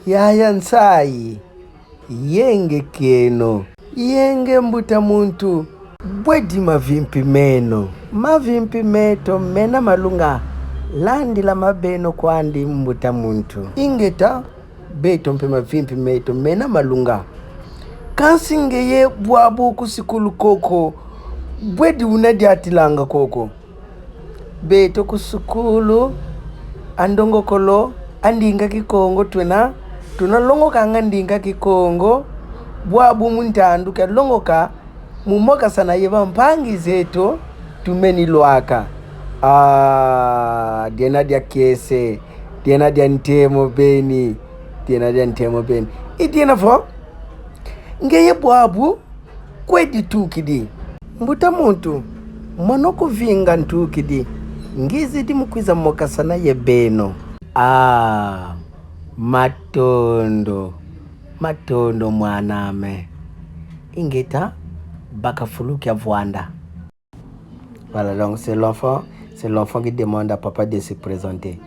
yaya nsai yenge keno yenge mbuta muntu bwedi mavimpi meto mena malunga landi la mabeno kwandi mbuta muntu ingeta beto mpe mavimpi meto mena malunga kansinge ye bwabu kusikulu koko bwedi unadi atilanga koko beto kusukulu andongo kolo andinga kikongo tuna longoka ngandinga kikongo bwabu muntandu ka longoka mumoka sana yeva mpangi zeto tumeni lwaka diena dia kese diena dia ntemo beni idiena fo ngeye bwabu kwedi tukidi mbuta muntu monoko vinga ntukidi ngizi di mukwiza moka sana yebeno matondo mwaname ingeta bakafuluki avwanda. Voilà, donc c'est l'enfant qui demande à papa de se présenter.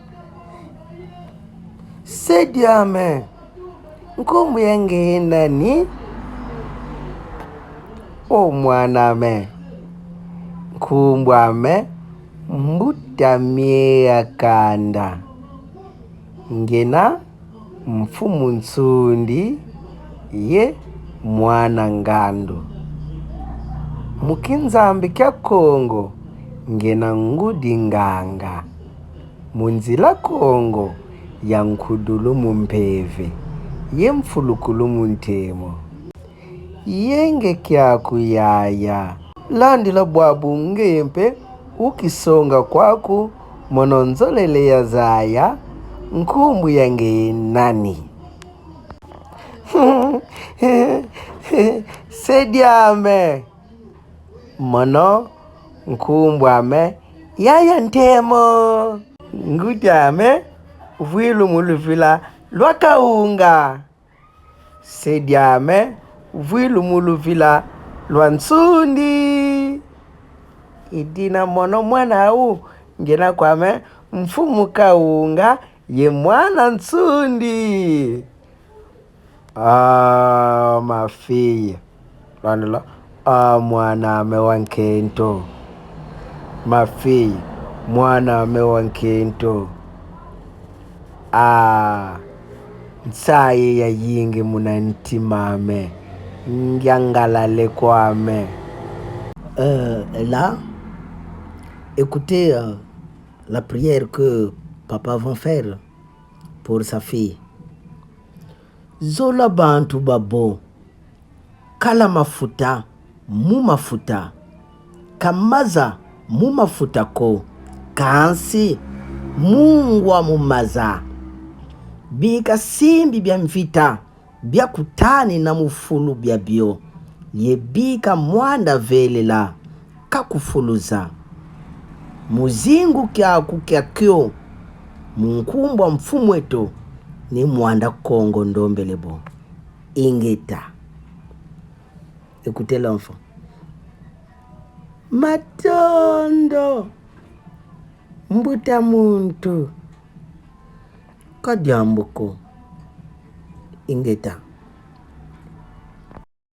C'est diame nkombu yange nani mwaname nkumbwame mbutamie akanda ngena mfumu nsundi ye mwana ngando mukinzambi kya Kongo ngena ngudi nganga munzila Kongo ya nkudulu mumpeve ye mfulukulu muntemo yenge kya kuyaya landi la bwabu ngempe ukisonga kwaku mononzolele ya zaya nkumbu yange nani sediame mono nkumbu ame yaya ntemo ngudame vwilu muluvila lwakaunga sediame vwilu muluvila lwansundi idina mono mwana au ngena kwame mfumu kaunga ye mwana nsundi mafia landela mwana mewankento mafia mwana mewankento nsaye ya yingi munantimame ngangalale kwame. Là, écoutez la prière que papa va faire pour sa fille. Zola bantu babo, kala mafuta, mu mafuta, kamaza mu mafuta ko, kansi mungwa mumaza, bika simbi bya mvita, bya kutani na mufulu bya bio, yebika mwanda velela, kakufuluza. Muzingu kyaku kyakyo, munkumbwa mfumweto, ni mwanda Kongo ndombelebo. Ingeta. Écoutez l'enfant. Matondo. Mbuta muntu. Kadiamboko. Ingeta.